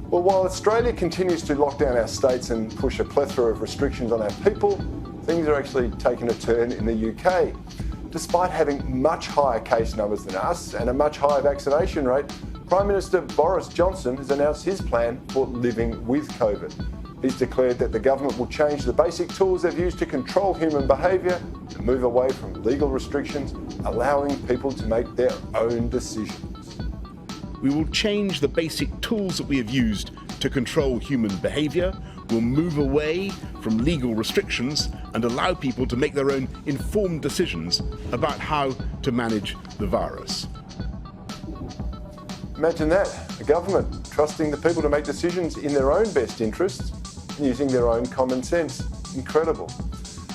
Well, while Australia continues to lock down our states and push a plethora of restrictions on our people, things are actually taking a turn in the UK. Despite having much higher case numbers than us and a much higher vaccination rate, Prime Minister Boris Johnson has announced his plan for living with COVID. He's declared that the government will change the basic tools they've used to control human behaviour and move away from legal restrictions, allowing people to make their own decisions. We will change the basic tools that we have used to control human behaviour. We'll move away from legal restrictions and allow people to make their own informed decisions about how to manage the virus. Imagine that, a government trusting the people to make decisions in their own best interests and using their own common sense. Incredible.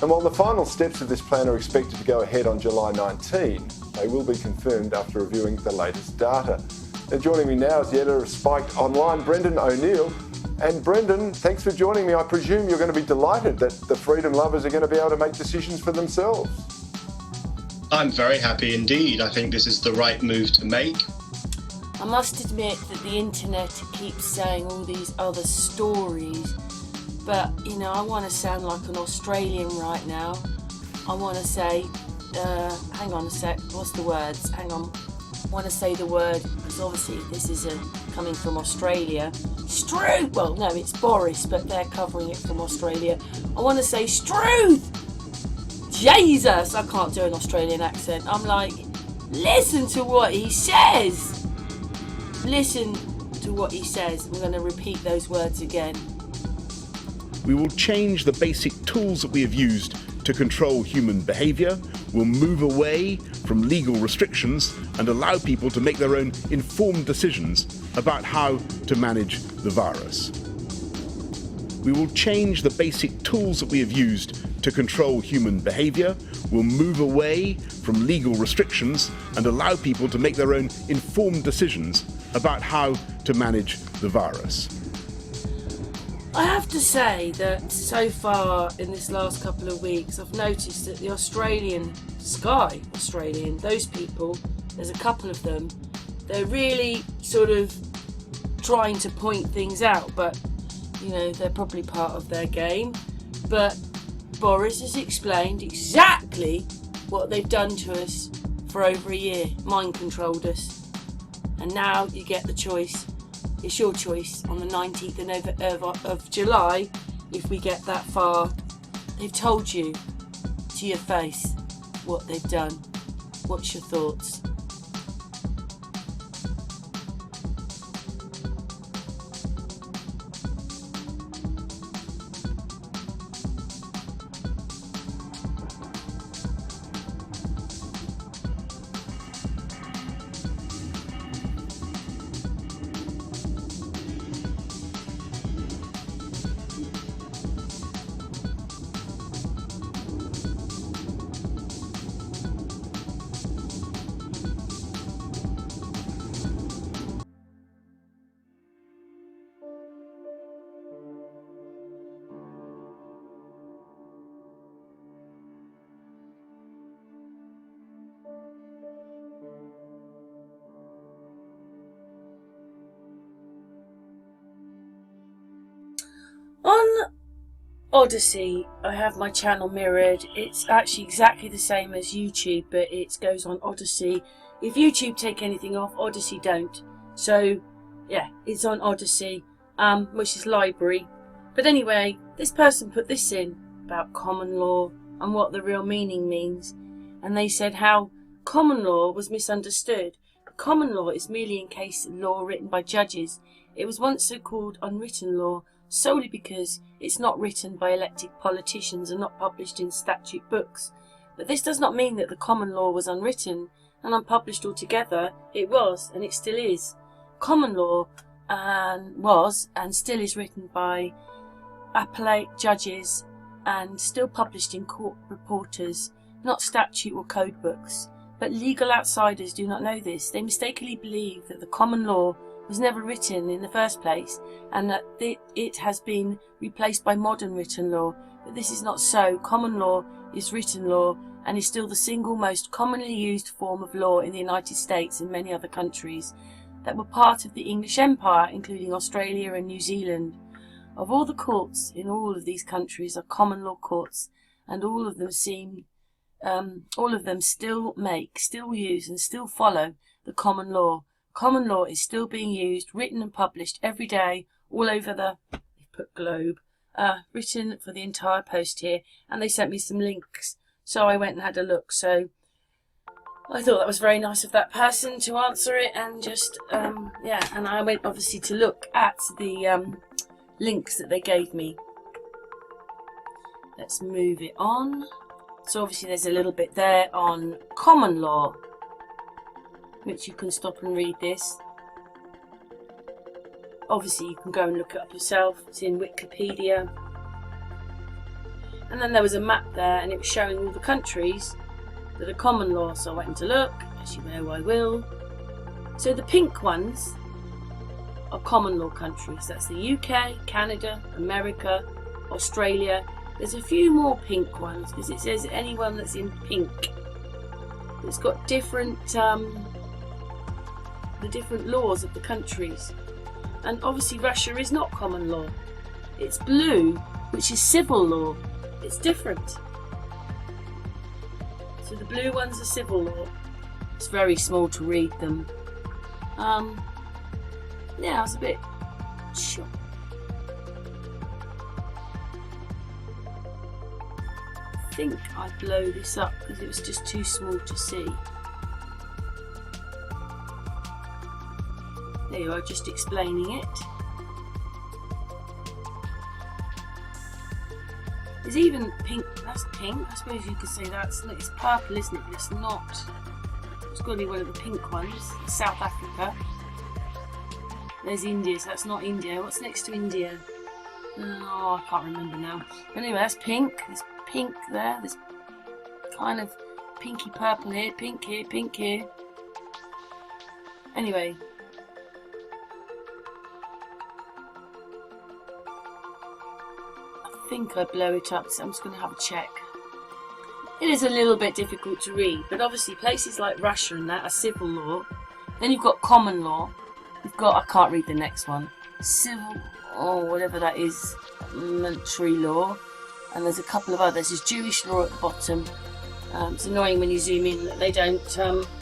And while the final steps of this plan are expected to go ahead on July 19, they will be confirmed after reviewing the latest data. Now, joining me now is the editor of Spiked Online, Brendan O'Neill. And Brendan, thanks for joining me. I presume you're going to be delighted that the freedom lovers are going to be able to make decisions for themselves. I'm very happy indeed. I think this is the right move to make. I must admit that the internet keeps saying all these other stories, but you know, I want to sound like an Australian right now. I want to say, hang on a sec, what's the words? Hang on. I want to say the word, because obviously this is coming from Australia. Struth! Well, no, it's Boris, but they're covering it from Australia. I want to say Struth! Jesus! I can't do an Australian accent. I'm like, listen to what he says! Listen to what he says. I'm going to repeat those words again. We will change the basic tools that we have used to control human behaviour. We'll move away from legal restrictions and allow people to make their own informed decisions about how to manage the virus. We will change the basic tools that we have used to control human behaviour. We'll move away from legal restrictions and allow people to make their own informed decisions about how to manage the virus. I have to say that so far in this last couple of weeks, I've noticed that the Australian, those people, there's a couple of them, they're really sort of trying to point things out, but you know, they're probably part of their game. But Boris has explained exactly what they've done to us for over a year, mind controlled us. And now you get the choice. It's your choice on the 19th of July, if we get that far. They've told you to your face what they've done. What's your thoughts? On Odyssey, I have my channel mirrored. It's actually exactly the same as YouTube, but it goes on Odyssey. If YouTube take anything off, Odyssey don't. So, yeah, it's on Odyssey, which is library. But anyway, this person put this in about common law and what the real meaning means. And they said how common law was misunderstood. Common law is merely in case law written by judges. It was once so called unwritten law, solely because it's not written by elected politicians and not published in statute books. But this does not mean that the common law was unwritten and unpublished altogether. It was, and it still is. Common law was and still is written by appellate judges and still published in court reporters, not statute or code books. But legal outsiders do not know this. They mistakenly believe that the common law was never written in the first place and that it has been replaced by modern written law. But this is not so. Common law is written law and is still the single most commonly used form of law in the United States and many other countries. that were part of the English Empire, including Australia and New Zealand. Of all the courts in all of these countries are common law courts, and all of them still use and still follow the common law. Common law is still being used, written and published every day all over the globe, written for the entire post here, and they sent me some links, so I went and had a look. So I thought that was very nice of that person to answer it, and just and I went obviously to look at the links that they gave me. Let's move it on. So obviously there's a little bit there on common law, which you can stop and read this. Obviously you can go and look it up yourself, it's in Wikipedia. And then there was a map there, and it was showing all the countries that are common law, so I went to look, as you know I will. So the pink ones are common law countries. That's the UK, Canada, America, Australia. There's a few more pink ones, because it says anyone that's in pink. It's got different the different laws of the countries. And obviously Russia is not common law. It's blue, which is civil law. It's different. So the blue ones are civil law. It's very small to read them. Yeah, I was a bit shocked. I think I'd blow this up because it was just too small to see. There you are, just explaining it. There's even pink. That's pink. I suppose you could say that's. It's purple, isn't it? But it's not. It's got to be one of the pink ones. South Africa. There's India, so that's not India. What's next to India? Oh, I can't remember now. Anyway, that's pink. There's pink there. There's kind of pinky purple here. Pink here. Pink here. Anyway. I think I blow it up, so I'm just going to have a check. It is a little bit difficult to read, but obviously places like Russia and that are civil law. Then you've got common law. You've got, I can't read the next one, civil, or whatever that is, military law. And there's a couple of others. There's Jewish law at the bottom. It's annoying when you zoom in that they don't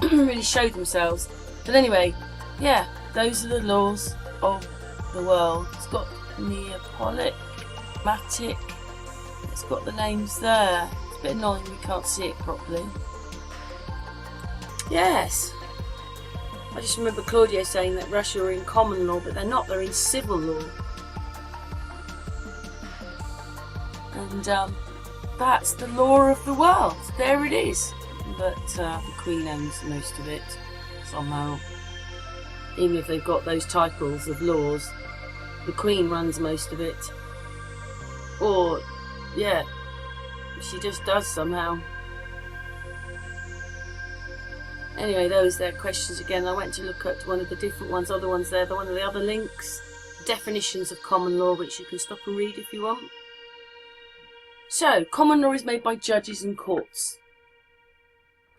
really show themselves. But anyway, yeah, those are the laws of the world. It's got Neapolitan. Matic. It's got the names there. It's a bit annoying we can't see it properly. Yes. I just remember Claudio saying that Russia are in common law, but they're not, they're in civil law. And that's the law of the world. There it is. But the Queen owns most of it, somehow. Even if they've got those titles of laws, the Queen runs most of it. Or, yeah, she just does somehow. Anyway, those their questions again. I went to look at one of the different ones, other ones there, one of the other links. Definitions of common law, which you can stop and read if you want. So, common law is made by judges and courts.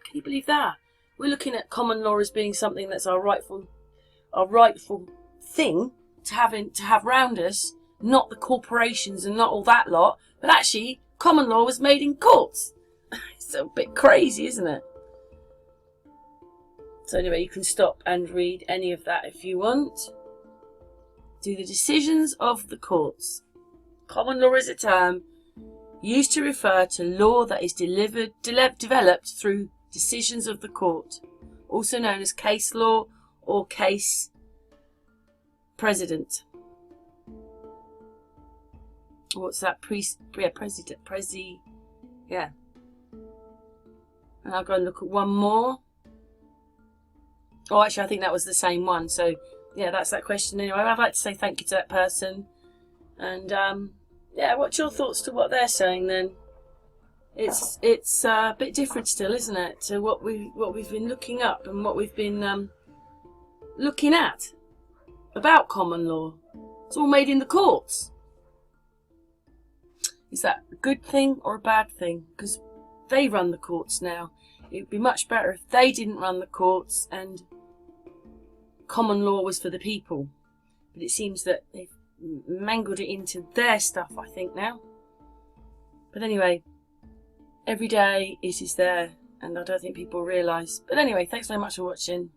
Can you believe that? We're looking at common law as being something that's our rightful thing to have round us. Not the corporations and not all that lot, but actually common law was made in courts. It's a bit crazy, isn't it? So anyway, you can stop and read any of that if you want. Do the decisions of the courts. Common law is a term used to refer to law that is developed through decisions of the court, also known as case law or case precedent. What's that? Yeah. And I'll go and look at one more. Oh, actually, I think that was the same one. So, yeah, that's that question anyway. I'd like to say thank you to that person. And, yeah, what's your thoughts to what they're saying then? It's a bit different still, isn't it, to what we've been looking up and what we've been looking at about common law. It's all made in the courts. Is that a good thing or a bad thing? Because they run the courts now. It would be much better if they didn't run the courts and common law was for the people. But it seems that they've mangled it into their stuff, I think, now. But anyway, every day it is there, and I don't think people realise. But anyway, thanks very much for watching.